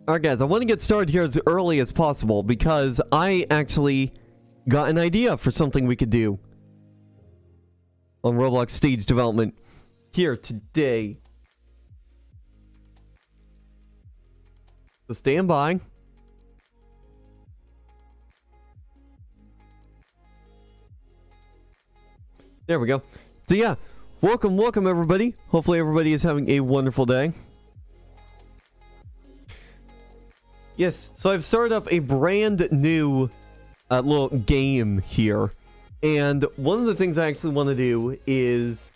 Alright guys, I want to get started here as early as possible because I actually got an idea for something we could do on Roblox stage development here today. So stand by. There we go. So yeah, welcome everybody. Hopefully everybody is having a wonderful day. Yes, so I've started up a brand new little game here, and one of the things I actually want to do is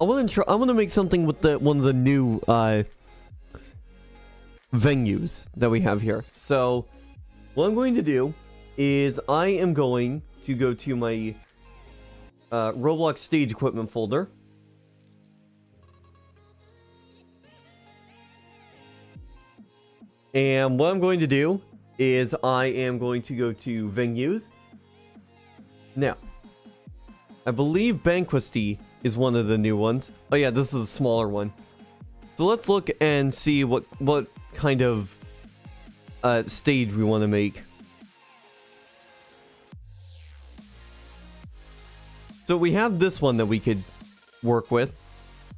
I want to make something with one of the new venues that we have here. So what I'm going to do is I am going to go to my Roblox stage equipment folder. And what I'm going to do is I am going to go to venues. Now, I believe Banquesty is one of the new ones. Oh yeah, this is a smaller one. So let's look and see what kind of stage we want to make. So we have this one that we could work with.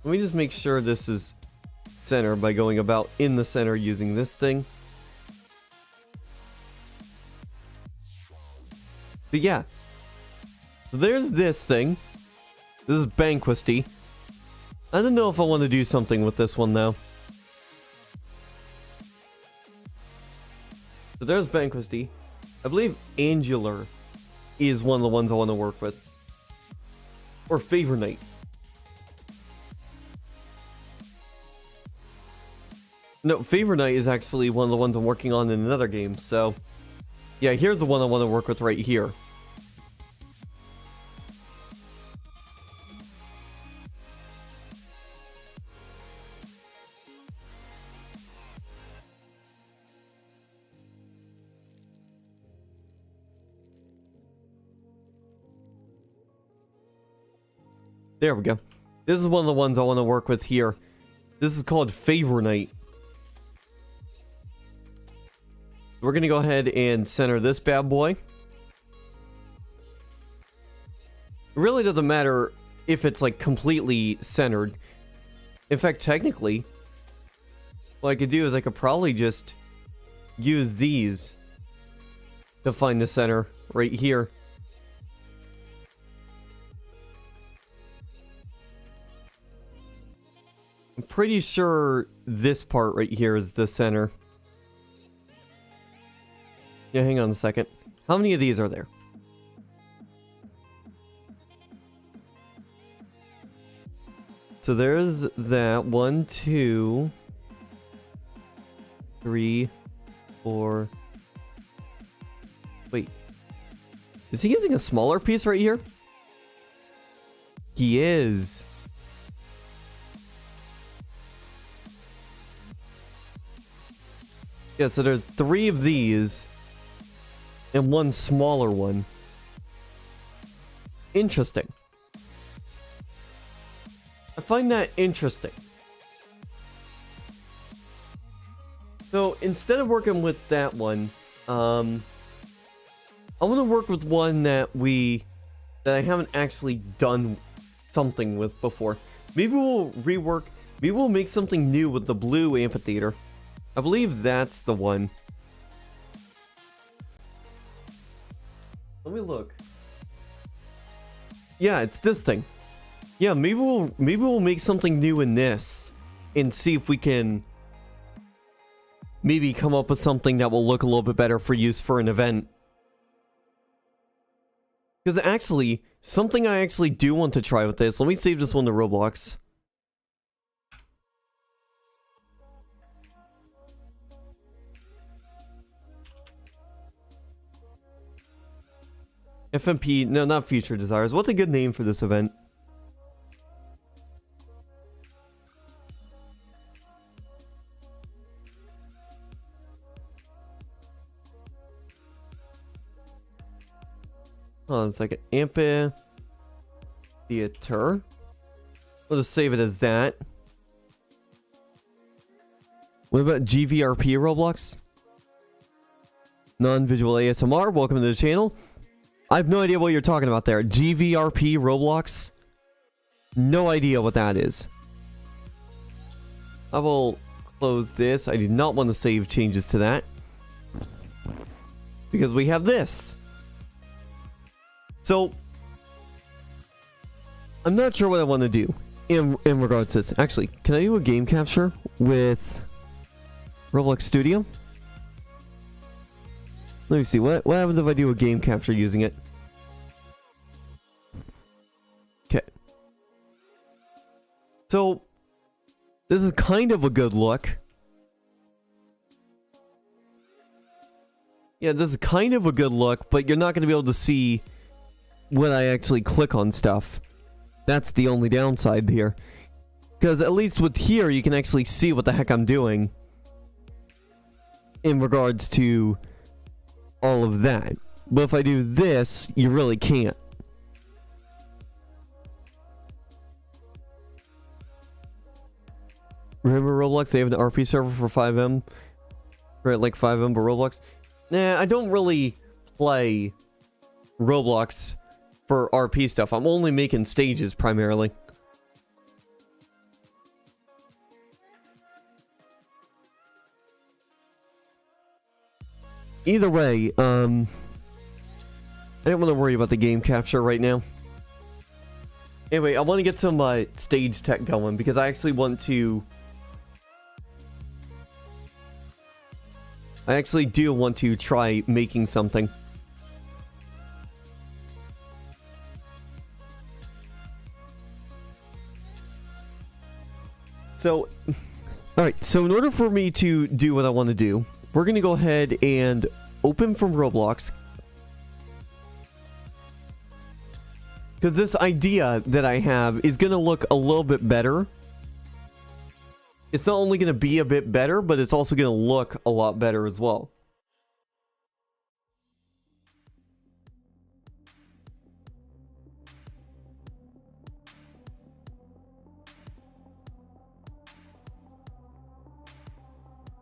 Let me just make sure this is center by going about in the center using this thing. But yeah, so there's this thing. This is Banquesty. I don't know if I want to do something with this one though. So there's Banquesty. I believe Angular is one of the ones I want to work with, or Favor Night. No, Favor Night is actually one of the ones I'm working on in another game, so yeah, here's the one I want to work with right here. There we go. This is one of the ones I want to work with here. This is called Favor Night. We're going to go ahead and center this bad boy. It really doesn't matter if it's like completely centered. In fact, technically, what I could do is I could probably just use these to find the center right here. I'm pretty sure this part right here is the center. Yeah, hang on a second. How many of these are there? So there's that. 1, 2, 3, 4. Wait. Is he using a smaller piece right here? He is. Yeah, so there's 3 of these. And 1 smaller one. Interesting. I find that interesting. So instead of working with that one, I want to work with one that I haven't actually done something with before. Maybe we'll rework. Maybe we'll make something new with the blue amphitheater. I believe that's the one. Let me look. Yeah, it's this thing. Yeah, maybe we'll make something new in this and see if we can maybe come up with something that will look a little bit better for use for an event. Because actually, something I actually do want to try with this. Let me save this one to Roblox. FMP, no, not Future Desires. What's a good name for this event? Hold on a second. Amphitheater. We'll just save it as that. What about GVRP Roblox? Non-visual ASMR, welcome to the channel. I have no idea what you're talking about there. GVRP Roblox? No idea what that is. I will close this. I do not want to save changes to that. Because we have this. So, I'm not sure what I want to do in regards to this. Actually, can I do a game capture with Roblox Studio? Let me see. What happens if I do a game capture using it? Okay. So, this is kind of a good look. Yeah, this is kind of a good look, but you're not going to be able to see when I actually click on stuff. That's the only downside here. Because at least with here, you can actually see what the heck I'm doing in regards to all of that. But if I do this, you really can't. Remember Roblox? They have an RP server for 5M. Right, like 5M, but Roblox. Nah, I don't really play Roblox for RP stuff. I'm only making stages primarily. Either way, I don't want to worry about the game capture right now. Anyway, I want to get some stage tech going because I actually want to... I actually do want to try making something. So, alright, so in order for me to do what I want to do, we're going to go ahead and open from Roblox. Because this idea that I have is going to look a little bit better. It's not only going to be a bit better, but it's also going to look a lot better as well.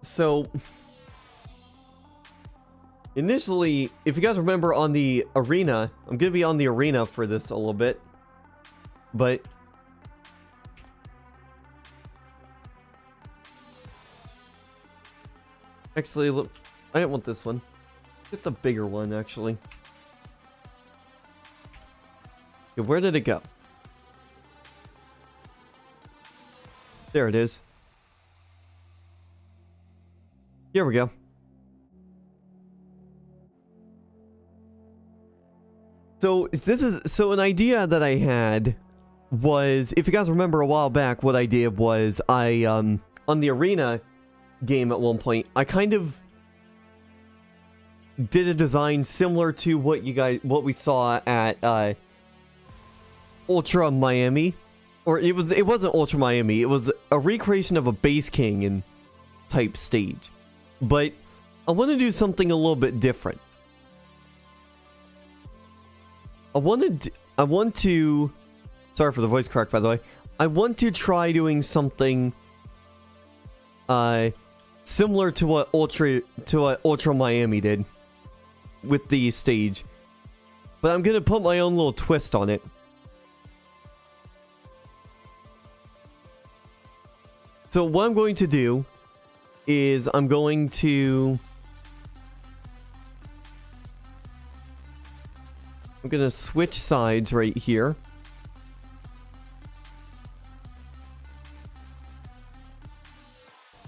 So, initially, if you guys remember on the arena, I'm going to be on the arena for this a little bit, but actually, look, I didn't want this one. Get the bigger one, actually. Okay, where did it go? There it is. Here we go. So this is an idea that I had was, if you guys remember a while back, what I did was I on the arena game at one point, I kind of did a design similar to what we saw at Ultra Miami, or it wasn't Ultra Miami, it was a recreation of a Base King and type stage. But I want to do something a little bit different. I want to sorry for the voice crack, by the way. I want to try doing something similar to what Ultra Miami did with the stage. But I'm going to put my own little twist on it. So what I'm going to do is I'm going to switch sides right here.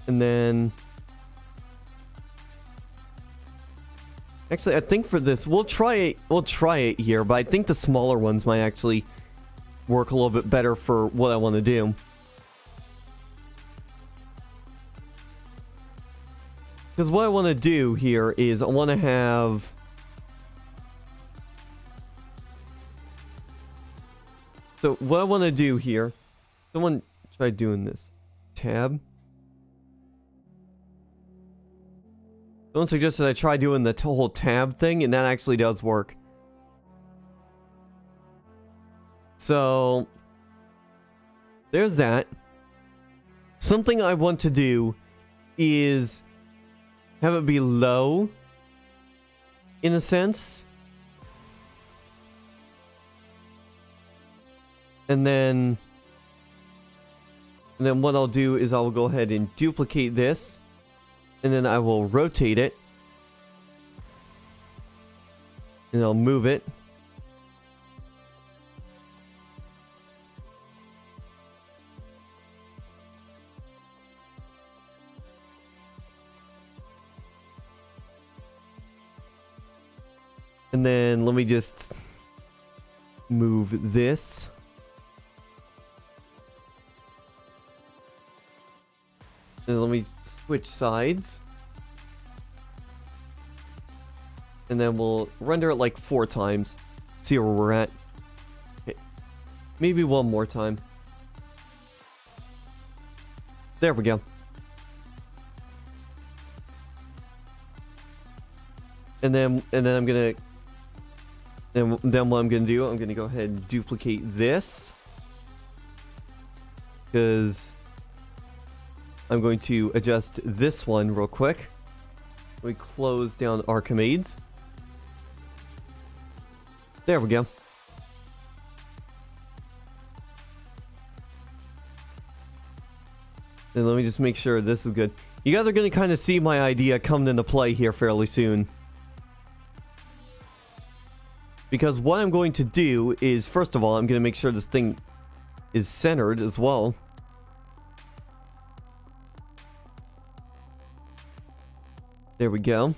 And then actually I think for this we'll try it here, but I think the smaller ones might actually work a little bit better for what I want to do. Because what I want to do here is I want to have... So what I want to do here... Someone try doing this. Tab. Someone suggested I try doing the whole tab thing, and that actually does work. So... there's that. Something I want to do is... have it be low in a sense. And then what I'll do is I'll go ahead and duplicate this. And then I will rotate it. And I'll move it. And then let me just move this. And let me switch sides. And then we'll render it like 4 times. See where we're at. Okay. Maybe one more time. There we go. And then I'm gonna... And then what I'm gonna do, I'm gonna go ahead and duplicate this. Because I'm going to adjust this one real quick. Let me close down Archimedes. There we go. And let me just make sure this is good. You guys are going to kind of see my idea coming into play here fairly soon. Because what I'm going to do is, first of all, I'm going to make sure this thing is centered as well. There we go.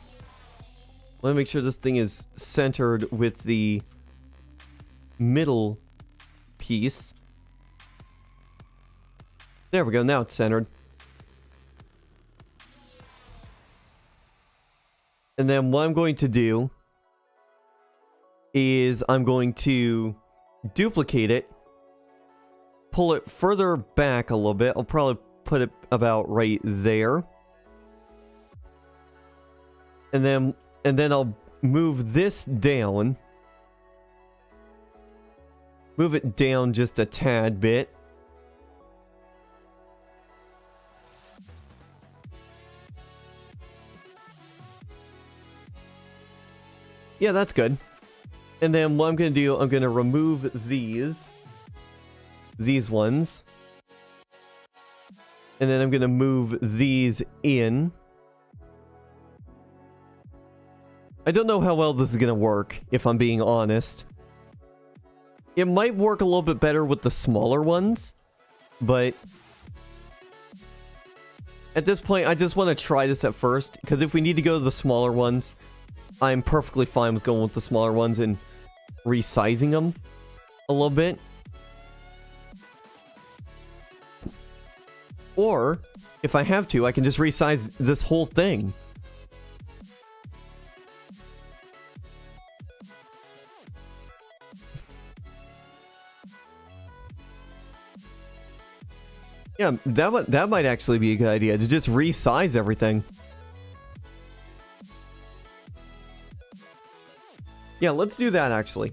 Let me make sure this thing is centered with the middle piece. There we go. Now it's centered. And then what I'm going to do is I'm going to duplicate it, pull it further back a little bit. I'll probably put it about right there. And then I'll move this down. Move it down just a tad bit. Yeah, that's good. And then what I'm going to do, I'm going to remove these ones. And then I'm going to move these in. I don't know how well this is going to work, if I'm being honest. It might work a little bit better with the smaller ones, but at this point, I just want to try this at first, because if we need to go to the smaller ones, I'm perfectly fine with going with the smaller ones and resizing them a little bit. Or, if I have to, I can just resize this whole thing. Yeah, that might actually be a good idea, to just resize everything. Yeah, let's do that, actually.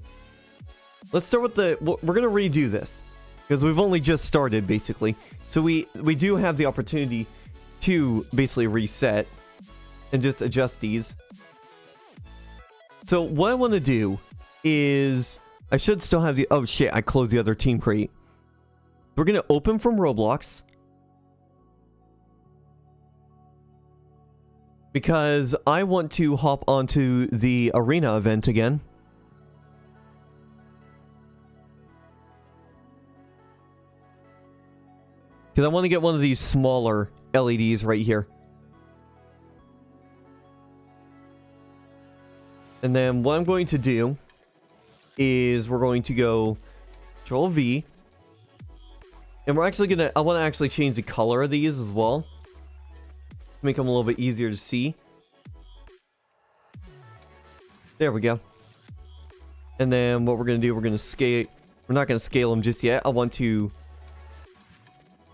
Let's start with the... We're going to redo this, because we've only just started, basically. So we do have the opportunity to basically reset and just adjust these. So what I want to do is... I should still have the... Oh, shit, I closed the other team crate. We're going to open from ROBLOX. Because I want to hop onto the arena event again. Because I want to get one of these smaller LEDs right here. And then what I'm going to do is we're going to go Control V. And we're actually gonna, I want to actually change the color of these as well. Make them a little bit easier to see. There we go. And then what we're gonna do, we're gonna scale, we're not gonna scale them just yet. I want to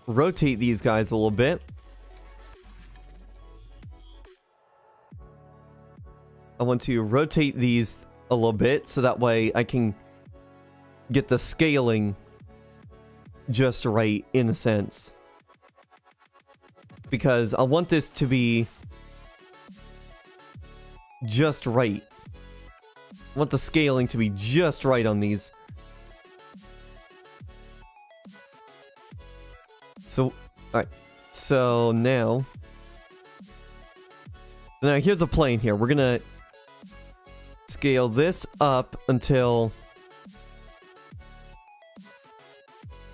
rotate these guys a little bit. I want to rotate these a little bit so that way I can get the scaling just right, in a sense. Because I want this to be just right. I want the scaling to be just right on these. So, alright. So now here's the plane here. We're gonna scale this up until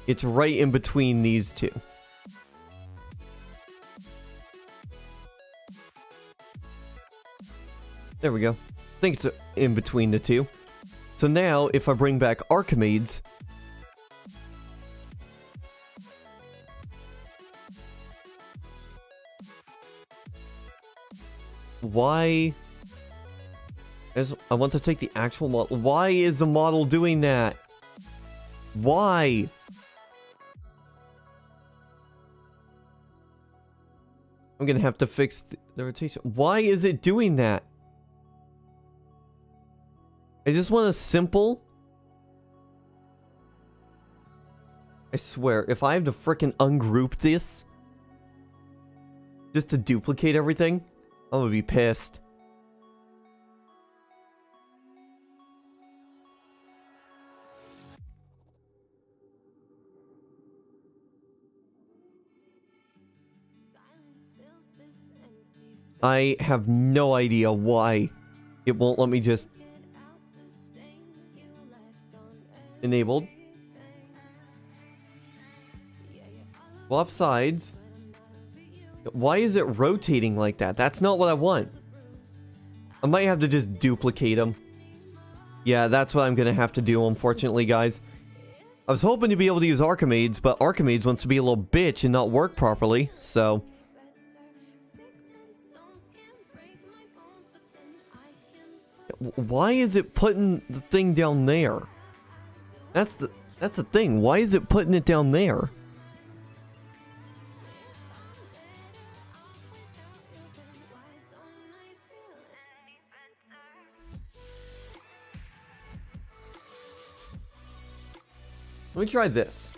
it's right in between these two. There we go. I think it's in between the two. So now, if I bring back Archimedes, why? I want to take the actual model. Why is the model doing that? Why? I'm gonna have to fix the rotation. Why is it doing that? I just want a simple... I swear, if I have to frickin' ungroup this just to duplicate everything, I'm gonna be pissed. I have no idea why it won't let me just... Enabled. Swap sides. Why is it rotating like that? That's not what I want. I might have to just duplicate them. Yeah, that's what I'm gonna have to do, unfortunately, guys. I was hoping to be able to use Archimedes, but Archimedes wants to be a little bitch and not work properly, so... Why is it putting the thing down there? That's the thing. Why is it putting it down there? Let me try this.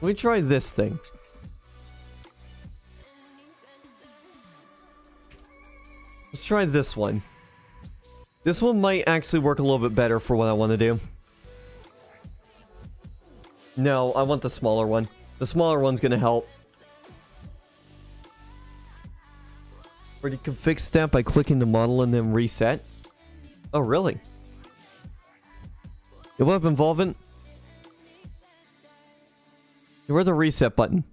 Let me try this thing. Let's try this one. This one might actually work a little bit better for what I want to do. No, I want the smaller one. The smaller one's gonna help. Or you can fix that by clicking the model and then reset. Oh, really? Your web involvement? Where's the reset button?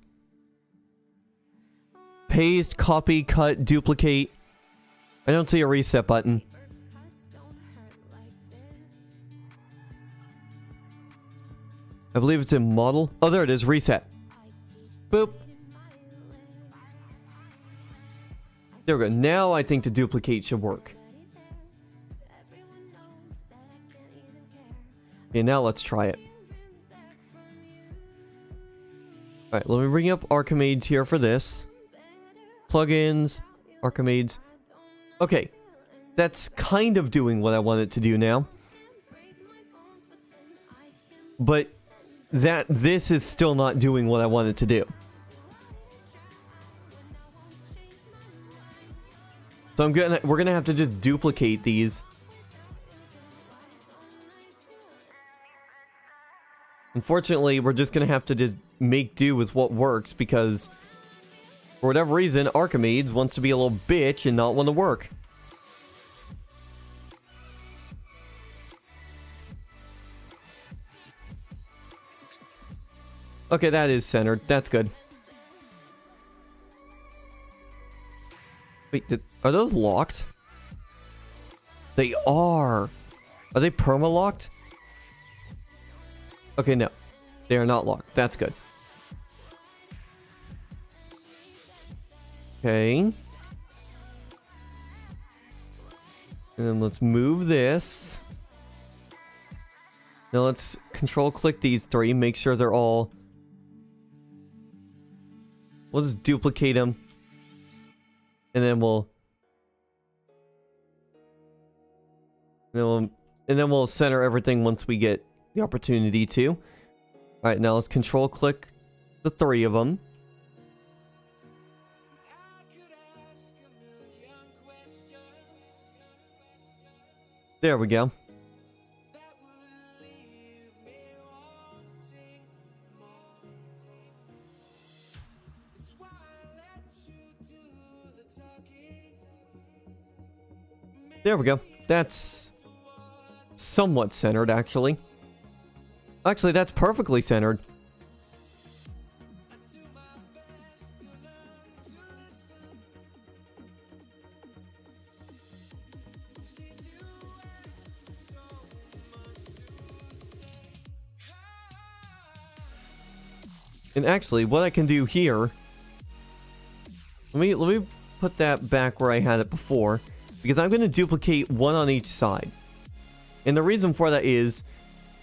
Paste, copy, cut, duplicate. I don't see a reset button. I believe it's in model. Oh, there it is. Reset. Boop. There we go. Now I think the duplicate should work. Okay, now let's try it. Alright, let me bring up Archimedes here for this. Plugins. Archimedes. Okay. That's kind of doing what I want it to do now. But this is still not doing what I want it to do. So we're gonna have to just duplicate these. Unfortunately, we're just gonna have to just make do with what works because for whatever reason, Archimedes wants to be a little bitch and not want to work. Okay, that is centered. That's good. Wait, are those locked? They are. Are they perma-locked? Okay, no. They are not locked. That's good. Okay. And then let's move this. Now let's control-click these three. Make sure they're all... We'll just duplicate them. And then we'll... And then we'll center everything once we get the opportunity to. Alright, now let's control-click the three of them. There we go. There we go. That's somewhat centered, actually. Actually, that's perfectly centered. And actually, what I can do here... Let me put that back where I had it before. Because I'm going to duplicate one on each side. And the reason for that is...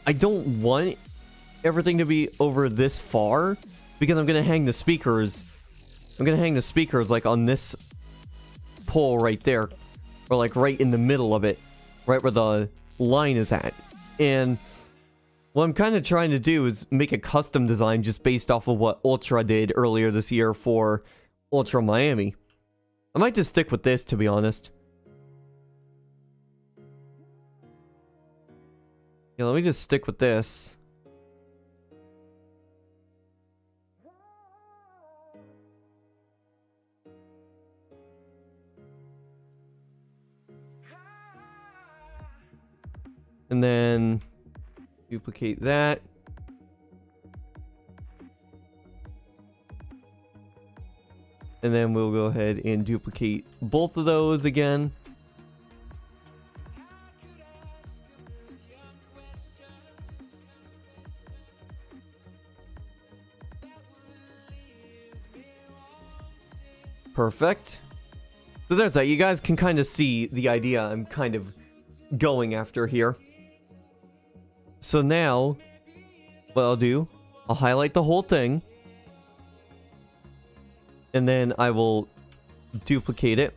I don't want everything to be over this far. Because I'm going to hang the speakers... I'm going to hang the speakers, like, on this pole right there. Or, like, right in the middle of it. Right where the line is at. And... what I'm kind of trying to do is make a custom design just based off of what Ultra did earlier this year for Ultra Miami. I might just stick with this, to be honest. Yeah, let me just stick with this. And then... duplicate that. And then we'll go ahead and duplicate both of those again. Perfect. So there's that. You guys can kind of see the idea I'm kind of going after here. So now, what I'll do, I'll highlight the whole thing. And then I will duplicate it.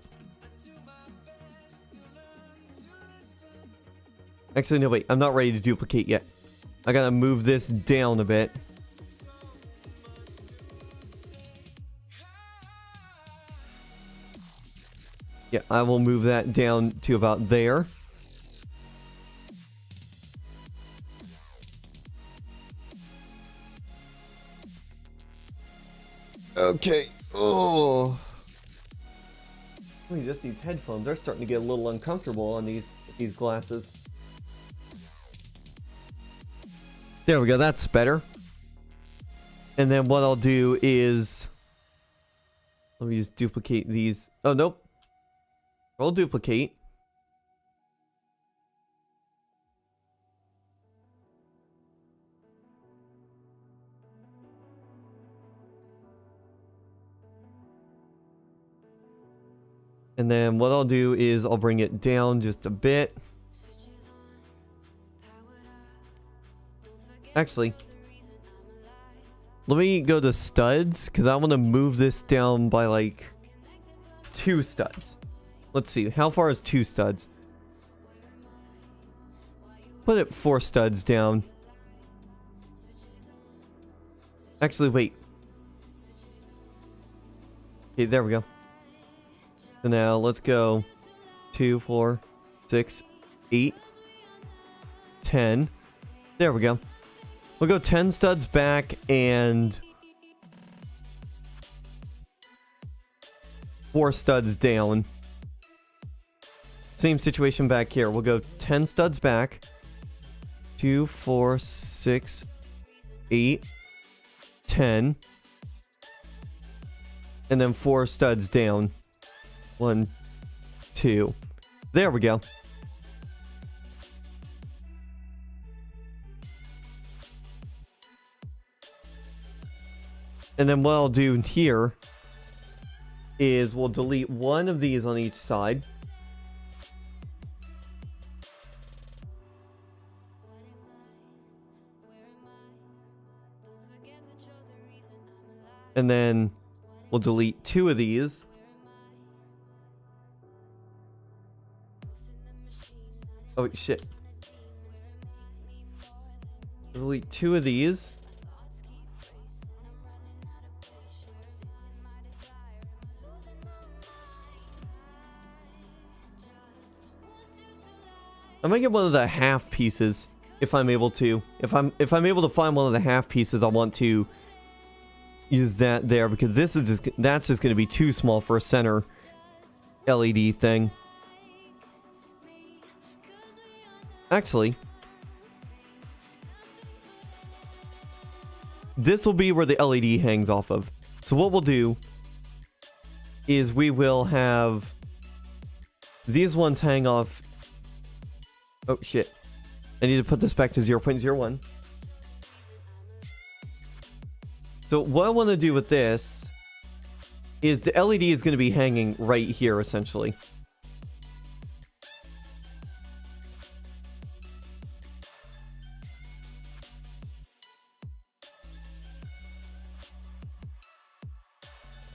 Actually, no, wait. I'm not ready to duplicate yet. I gotta move this down a bit. Yeah, I will move that down to about there. Okay. Oh. I mean, just these headphones are starting to get a little uncomfortable on these glasses. There we go. That's better. And then what I'll do is, let me just duplicate these. Oh, nope. I'll duplicate. And then what I'll do is I'll bring it down just a bit. Actually, let me go to studs, because I want to move this down by like 2 studs. Let's see, how far is 2 studs? Put it 4 studs down. Actually, wait. Okay, there we go. So now let's go 2, 4, 6, 8, 10. There we go. We'll go 10 studs back and 4 studs down. Same situation back here. We'll go 10 studs back. 2, 4, 6, 8, 10. And then 4 studs down. 1, 2. There we go. And then what I'll do here is we'll delete one of these on each side. And then we'll delete 2 of these. Oh, shit. Delete 2 of these. I might get one of the half pieces if I'm able to. If I'm able to find one of the half pieces, I want to use that there, because that's just going to be too small for a center LED thing. Actually, this will be where the LED hangs off of. So what we'll do is we will have these ones hang off. Oh shit. I need to put this back to 0.01. So what I want to do with this is the LED is going to be hanging right here, essentially.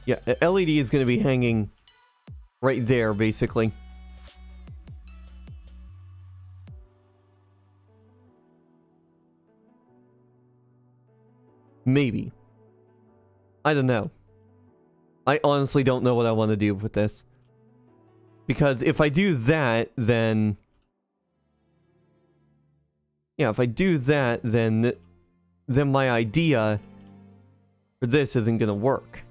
Yeah, the LED is going to be hanging right there, basically. Maybe. I don't know. I honestly don't know what I want to do with this. Because if I do that, then... Yeah, if I do that, then my idea for this isn't going to work.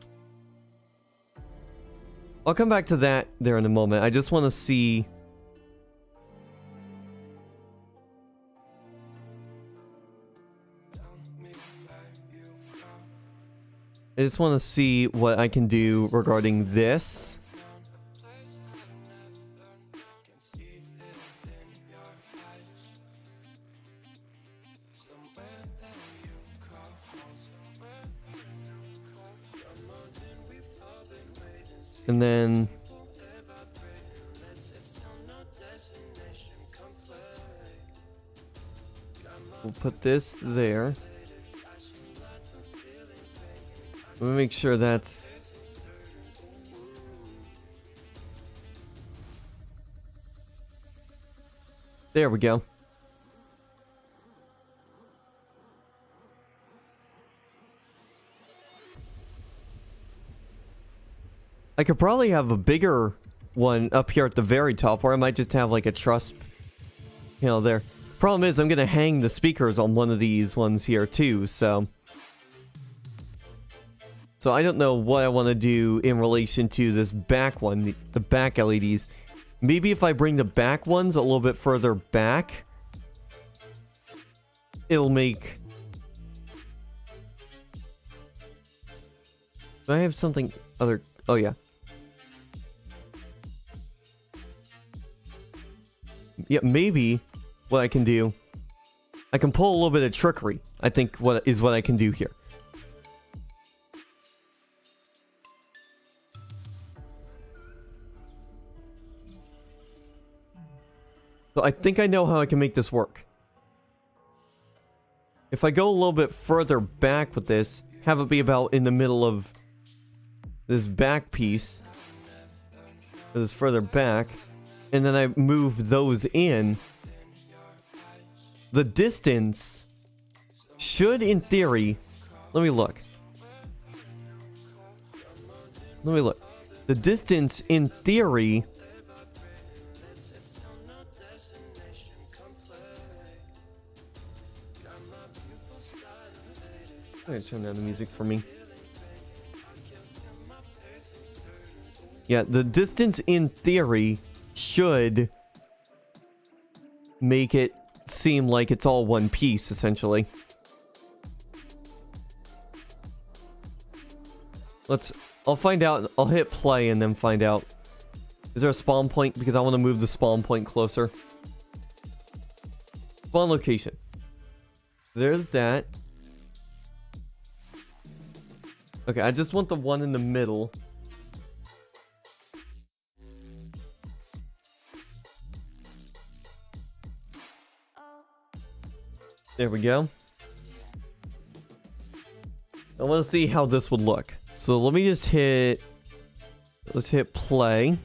I'll come back to that there in a moment. I just want to see... I just want to see what I can do regarding this. And then... we'll put this there. Let me make sure that's... There we go. I could probably have a bigger one up here at the very top, or I might just have like a truss, you know, there. Problem is, I'm gonna hang the speakers on one of these ones here too, so... So I don't know what I want to do in relation to this back one, the back LEDs. Maybe if I bring the back ones a little bit further back, it'll make... Do I have something other... Oh yeah. Yeah, maybe what I can do... I can pull a little bit of trickery, I think what I can do here. So I think I know how I can make this work. If I go a little bit further back with this, have it be about in the middle of this back piece, this is further back, and then I move those in, the distance should, in theory, let me look. The distance, in theory... I'm gonna turn down the music for me. Yeah, the distance in theory should make it seem like it's all one piece, essentially. I'll find out, I'll hit play and then find out. Is there a spawn point? Because I want to move the spawn point closer. Spawn location. There's that. Okay, I just want the one in the middle. There we go. I want to see how this would look. So let me just hit... Let's hit play.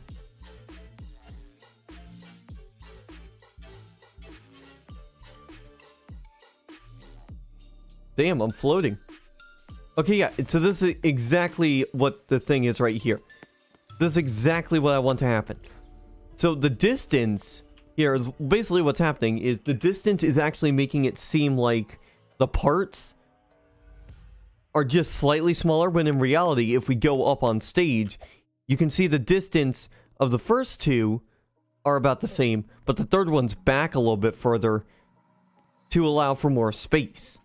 Damn, I'm floating. Okay, yeah, so this is exactly what the thing is right here. This is exactly what I want to happen. So the distance here is basically what's happening is the distance is actually making it seem like the parts are just slightly smaller, when in reality, if we go up on stage, you can see the distance of the first two are about the same, but the third one's back a little bit further to allow for more space.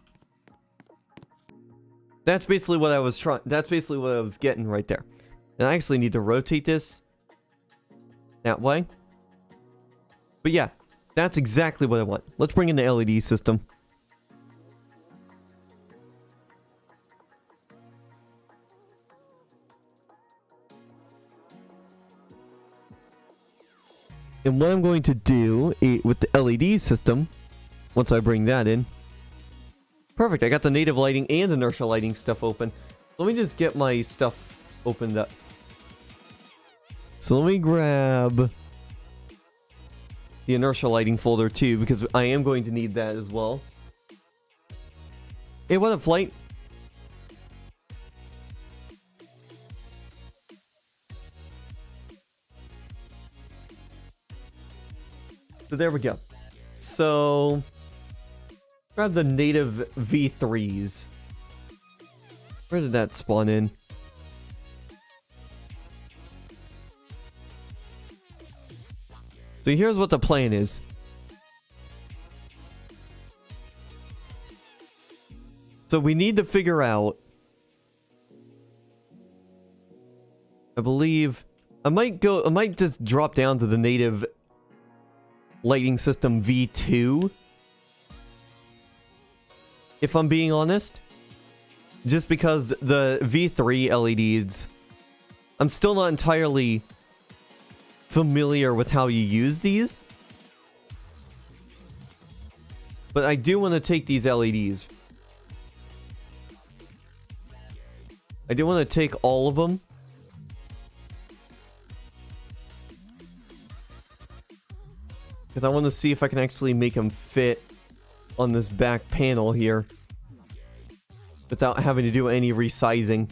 That's basically what I was getting right there. And I actually need to rotate this that way. But yeah, that's exactly what I want. Let's bring in the LED system. And what I'm going to do with the LED system, once I bring that in. Perfect, I got the native lighting and inertial lighting stuff open. Let me just get my stuff opened up. So let me grab the inertial lighting folder too, because I am going to need that as well. Hey, what up, Flight? So there we go. So grab the native V3s. Where did that spawn in? So here's what the plan is. So we need to figure out, I believe I might just drop down to the native lighting system V2, if I'm being honest, just because the V3 LEDs, I'm still not entirely familiar with how you use these, but I do want to take these LEDs. I do want to take all of them. Because I want to see if I can actually make them fit on this back panel here without having to do any resizing.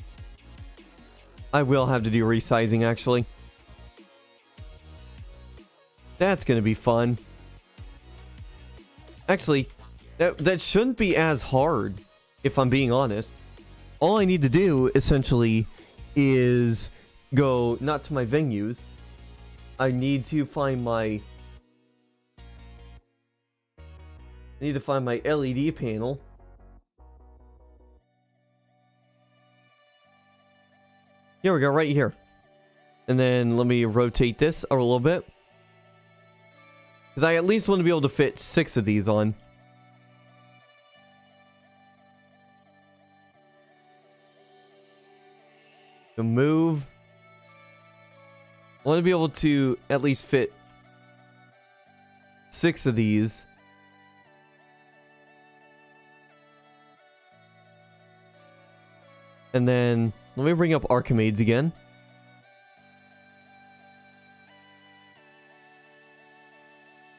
I will have to do resizing, actually. That's going to be fun. Actually, that shouldn't be as hard, if I'm being honest. All I need to do, essentially, is go, not to my venues. I need to find my... LED panel. Here we go, right here. And then let me rotate this a little bit. Because I at least want to be able to fit 6 of these on. To move. I want to be able to at least fit 6 of these. And then, let me bring up Archimedes again.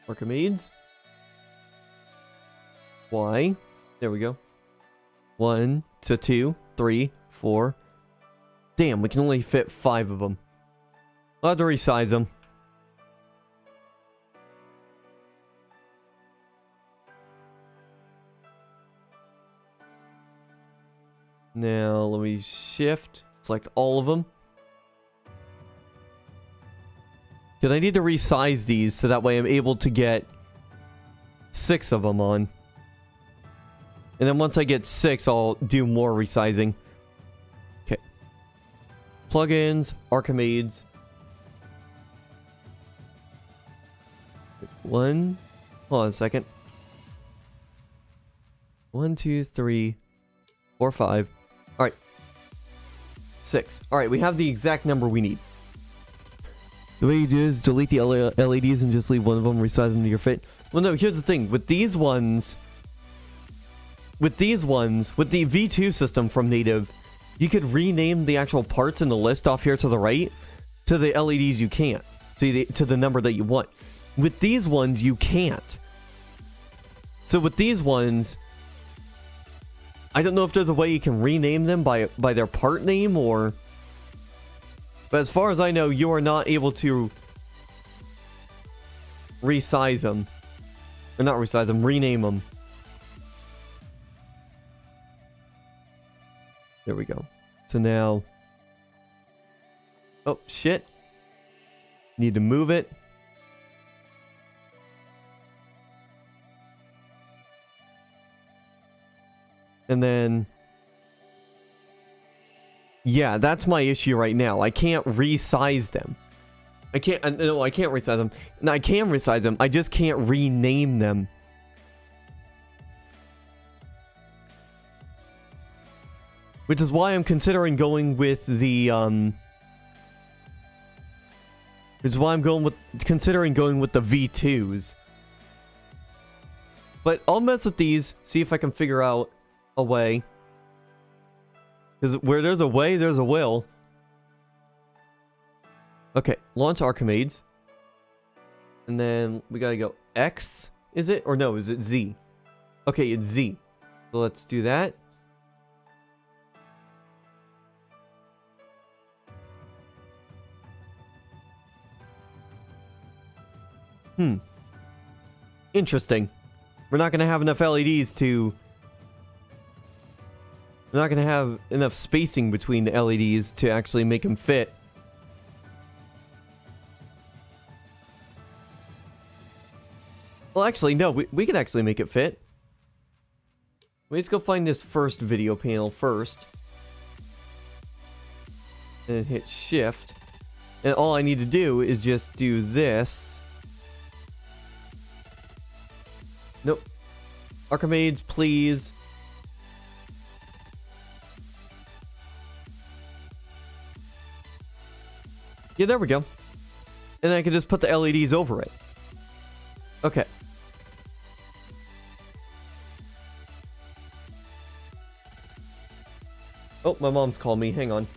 Archimedes. Y. There we go. 1 to 2, 3, 4. Damn, we can only fit 5 of them. I'll have to resize them. Now, let me shift, select all of them. Because I need to resize these so that way I'm able to get 6 of them on. And then once I get 6, I'll do more resizing. Okay. Plugins, Archimedes. 1. Hold on a second. 1, 2, 3, 4, 5. Alright. 6. Alright, we have the exact number we need. The way you do is delete the LEDs and just leave one of them, resize them to your fit. Well, no, here's the thing. With these ones, with the V2 system from Native, you could rename the actual parts in the list off here to the right to the LEDs you can't. To the number that you want. With these ones, you can't. So with these ones, I don't know if there's a way you can rename them by their part name or... But as far as I know, you are not able to resize them. Or not resize them, rename them. There we go. So now... Oh, shit. Need to move it. And then... Yeah, that's my issue right now. I can't resize them. I can't resize them. No, I can resize them. I just can't rename them. Which is why I'm considering going with the, which is why I'm considering going with the V2s. But I'll mess with these, see if I can figure out a way. Because where there's a way, there's a will. Okay, launch Archimedes. And then we gotta go X, is it? Or no, is it Z? Okay, it's Z. So let's do that. Interesting. We're not gonna have enough LEDs to... We're not gonna have enough spacing between the LEDs to actually make them fit. Well, actually, no, we can actually make it fit. Let's go find this first video panel first. And hit shift. And all I need to do is just do this. Nope. Archimedes, please. Yeah, there we go. And then I can just put the LEDs over it. Okay. Oh, my mom's called me. Hang on.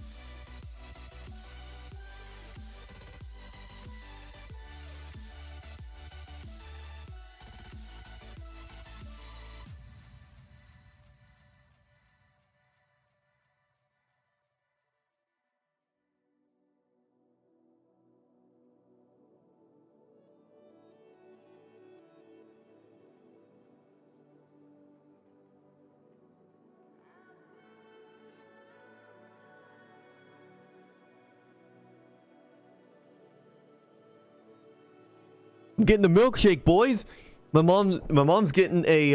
I'm getting the milkshake, boys. My mom's getting a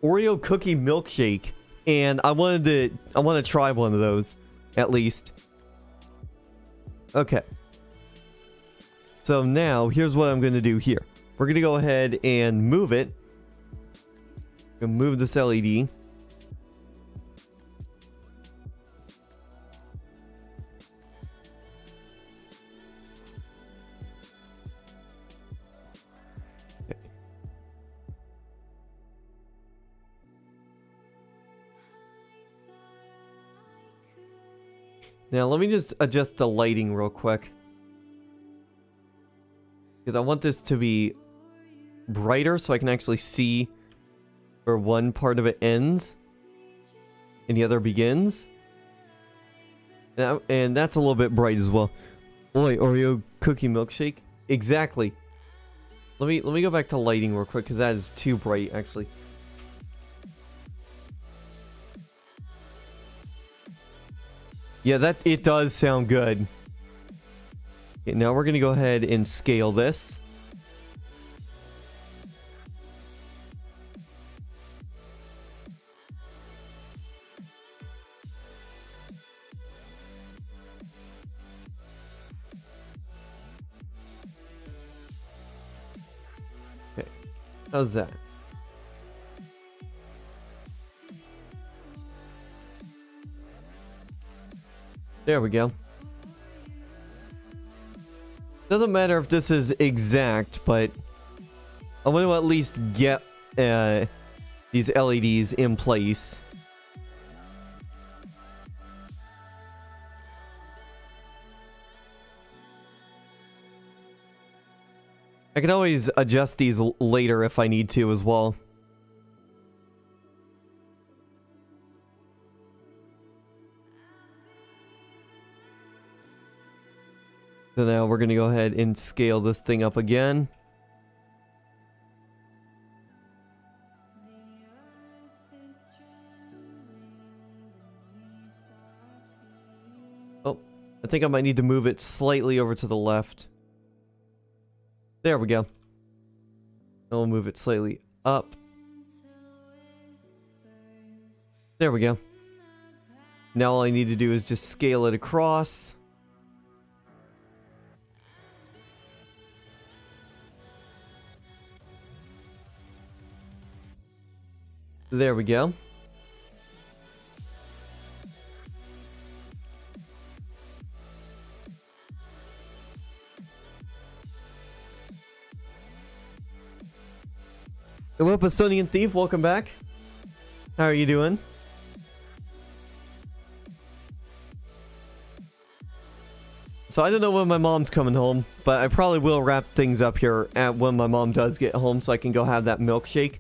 Oreo cookie milkshake, and I want to try one of those at least. Okay. So now here's what I'm going to do here. We're going to go ahead and move it. Gonna move this LED. Now, let me just adjust the lighting real quick. Because I want this to be brighter so I can actually see where one part of it ends and the other begins. And that's a little bit bright as well. Oi, Oreo cookie milkshake? Exactly. Let me go back to lighting real quick because that is too bright, actually. Yeah, it does sound good. Okay, now we're gonna go ahead and scale this. Okay, how's that? There we go. Doesn't matter if this is exact, but I want to at least get these LEDs in place. I can always adjust these later if I need to as well. So now we're going to go ahead and scale this thing up again. I think I might need to move it slightly over to the left. There we go. I'll move it slightly up. There we go. Now all I need to do is just scale it across. There we go. Hello, Estonian Thief, welcome back. How are you doing? So I don't know when my mom's coming home, but I probably will wrap things up here at when my mom does get home so I can go have that milkshake.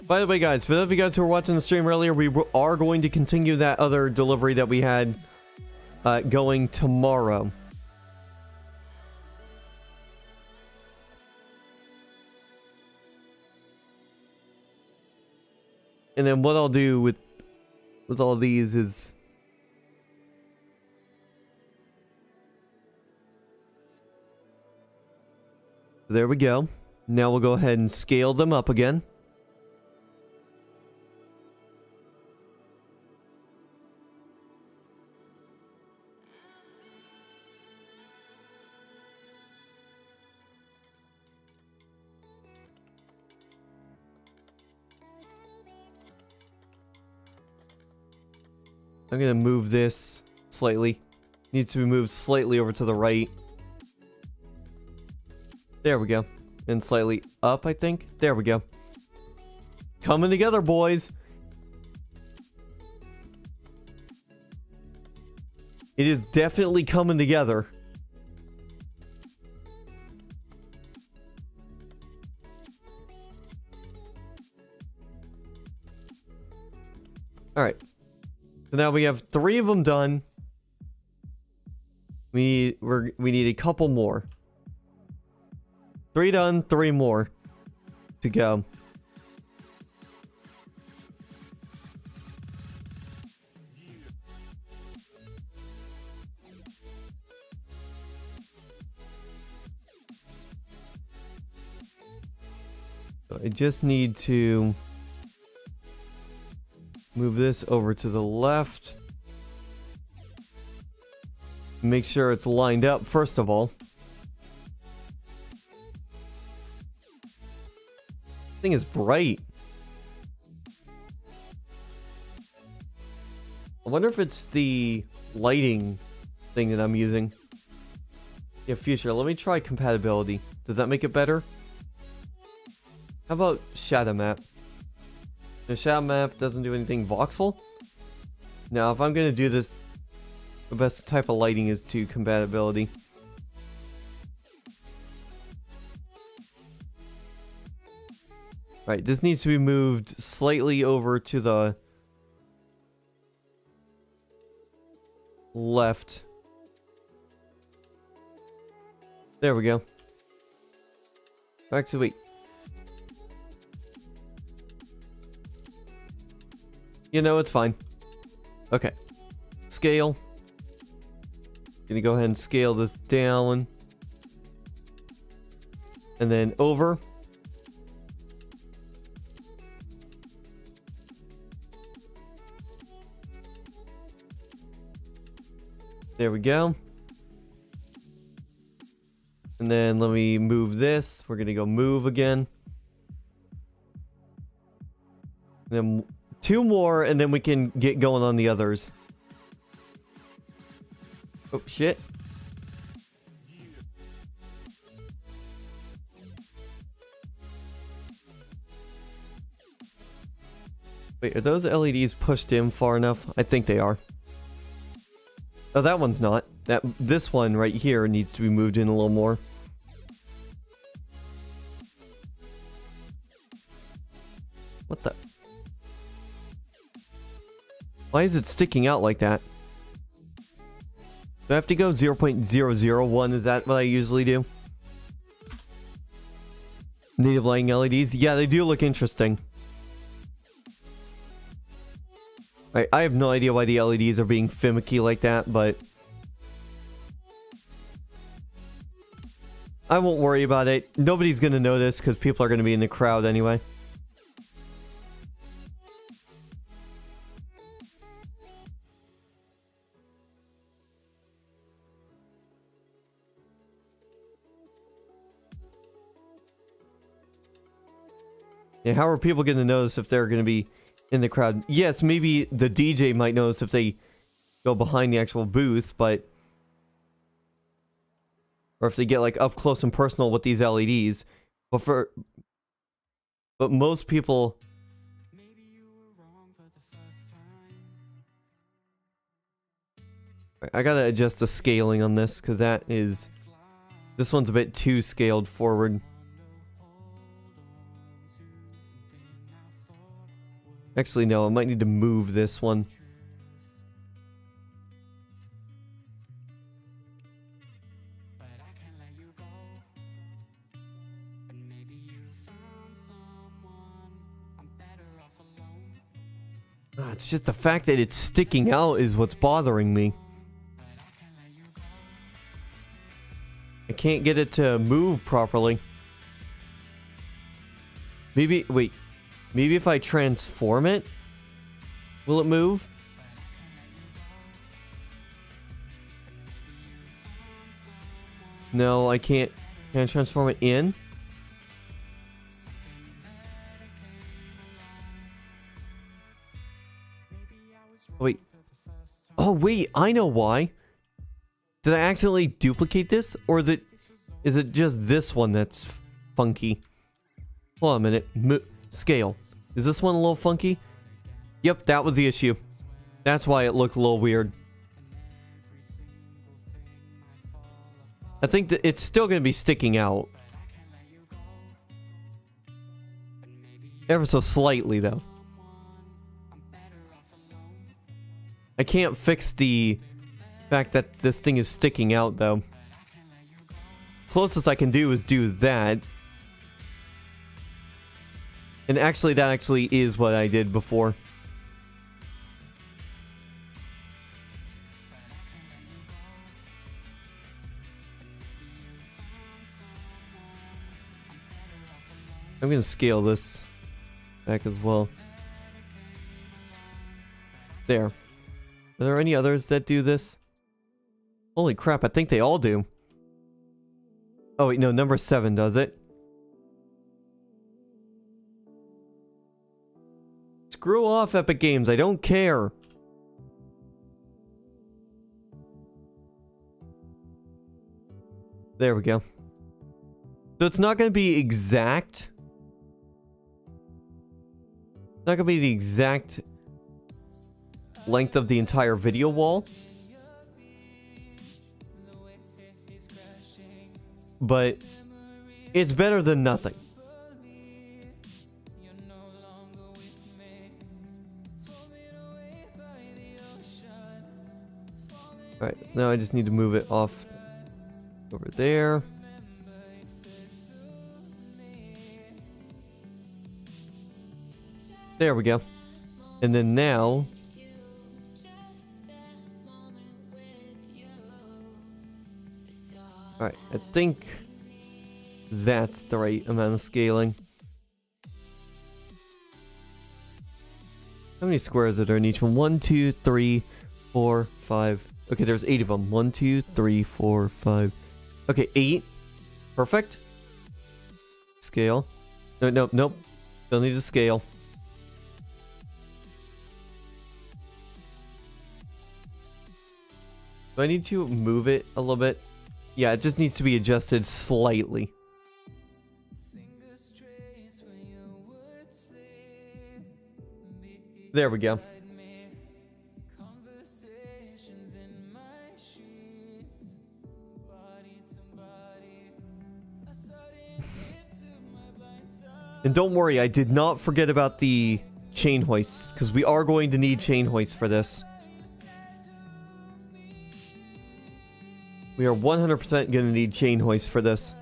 By the way, guys, for those of you guys who were watching the stream earlier, we are going to continue that other delivery that we had going tomorrow. And then what I'll do with all these is... There we go. Now we'll go ahead and scale them up again. I'm gonna move this slightly. Needs to be moved slightly over to the right. There we go. And slightly up, I think. There we go. Coming together, boys. It is definitely coming together. Alright. So now we have 3 of them done. We need a couple more. 3 done, 3 more to go. So I just need to move this over to the left. Make sure it's lined up first of all. This thing is bright. I wonder if it's the lighting thing that I'm using. Yeah, future. Let me try compatibility. Does that make it better? How about shadow map? The shadow map doesn't do anything voxel. Now, if I'm going to do this, the best type of lighting is to compatibility. Right, this needs to be moved slightly over to the left. There we go. Actually, wait. You know, it's fine. Okay. Scale. Gonna go ahead and scale this down. And then over. There we go. And then let me move this. We're gonna go move again. And then 2 more, and then we can get going on the others. Oh, shit. Wait, are those LEDs pushed in far enough? I think they are. Oh, that one's not. This one right here needs to be moved in a little more. What the? Why is it sticking out like that? Do I have to go 0.001? Is that what I usually do? Native lighting LEDs? Yeah, they do look interesting. I have no idea why the LEDs are being finicky like that, but I won't worry about it. Nobody's gonna notice because people are gonna be in the crowd anyway. Yeah, how are people gonna notice if they're gonna be in the crowd? Yes, maybe the DJ might notice if they go behind the actual booth, but or if they get like up close and personal with these LEDs. But most people, I gotta adjust the scaling on this because this one's a bit too scaled forward. Actually, no, I might need to move this one. It's just the fact that it's sticking out is what's bothering me. I can't get it to move properly. Maybe, wait. Maybe if I transform it, will it move? No, I can't. Can I transform it in? Wait. Oh, wait, I know why. Did I accidentally duplicate this? Or is it just this one that's funky? Hold on a minute. Scale. Is this one a little funky? Yep, that was the issue. That's why it looked a little weird. I think that it's still going to be sticking out. Ever so slightly, though. I can't fix the fact that this thing is sticking out, though. Closest I can do is do that. And actually, that actually is what I did before. I'm going to scale this back as well. There. Are there any others that do this? Holy crap, I think they all do. Oh wait, no, number 7 does it. Screw off, Epic Games. I don't care. There we go. So it's not going to be exact. It's not going to be the exact length of the entire video wall. But it's better than nothing. Alright, now I just need to move it off over there. There we go. And then now... Alright, I think that's the right amount of scaling. How many squares are there in each one? 1, 2, 3, 4, 5... Okay, there's 8 of them. 1, 2, 3, 4, 5. Okay, 8. Perfect. Scale. No, nope, nope. Don't need to scale. Do I need to move it a little bit? Yeah, it just needs to be adjusted slightly. There we go. And don't worry, I did not forget about the chain hoists, because we are going to need chain hoists for this. We are 100% gonna need chain hoist for this.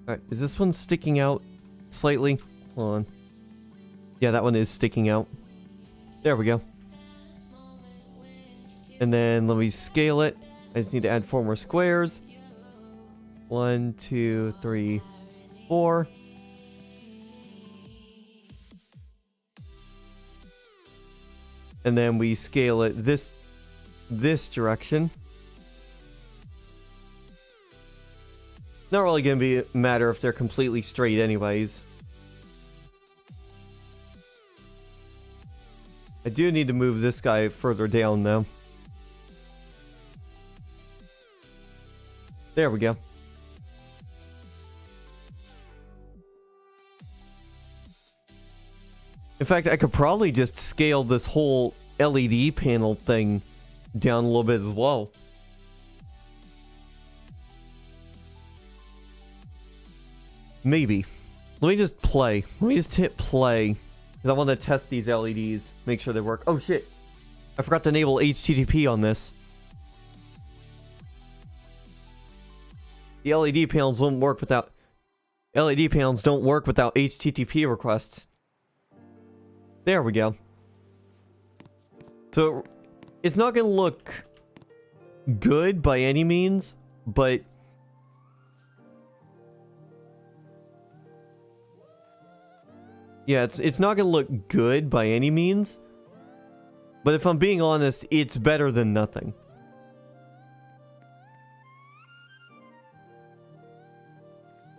Alright, is this one sticking out slightly? Hold on. Yeah, that one is sticking out. There we go. And then let me scale it. I just need to add 4 more squares. 1, 2, 3, 4. And then we scale it this direction. Not really gonna be a matter if they're completely straight anyways. I do need to move this guy further down though. There we go. In fact, I could probably just scale this whole LED panel thing down a little bit as well. Maybe. Let me just play. Let me just hit play. Because I want to test these LEDs. Make sure they work. Oh shit. I forgot to enable HTTP on this. The LED panels won't work without... LED panels don't work without HTTP requests. There we go. So, it's not going to look good by any means, but... Yeah, it's not going to look good by any means. But if I'm being honest, it's better than nothing.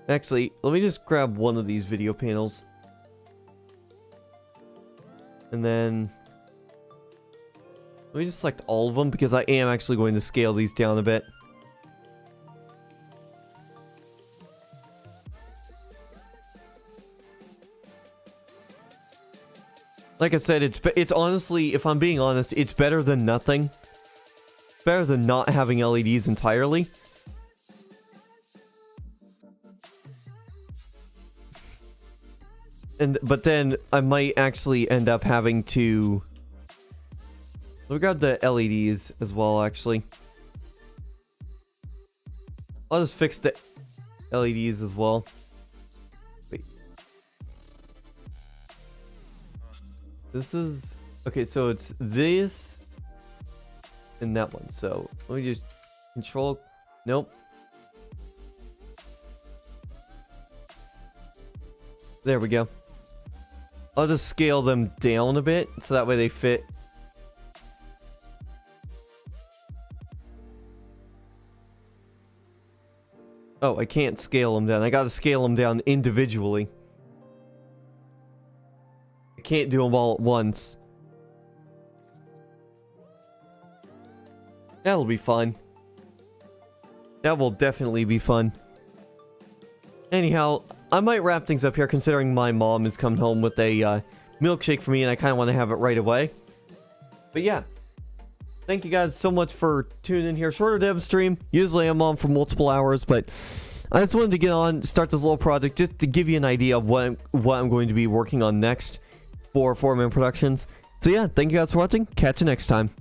Actually, let me just grab one of these video panels. And then... let me just select all of them, because I am actually going to scale these down a bit. Like I said, it's honestly, if I'm being honest, it's better than nothing. It's better than not having LEDs entirely. But then I might actually end up having to... we got the LEDs as well, actually. I'll just fix the LEDs as well. Wait. This is... okay, so it's this and that one. So let me just control... nope. There we go. I'll just scale them down a bit, so that way they fit. Oh, I can't scale them down. I gotta scale them down individually. I can't do them all at once. That'll be fun. That will definitely be fun. Anyhow, I might wrap things up here considering my mom is coming home with a milkshake for me and I kind of want to have it right away. But yeah. Thank you guys so much for tuning in here. Shorter dev stream. Usually I'm on for multiple hours, but I just wanted to get on, start this little project just to give you an idea of what I'm going to be working on next for 4-Man Productions. So yeah, thank you guys for watching. Catch you next time.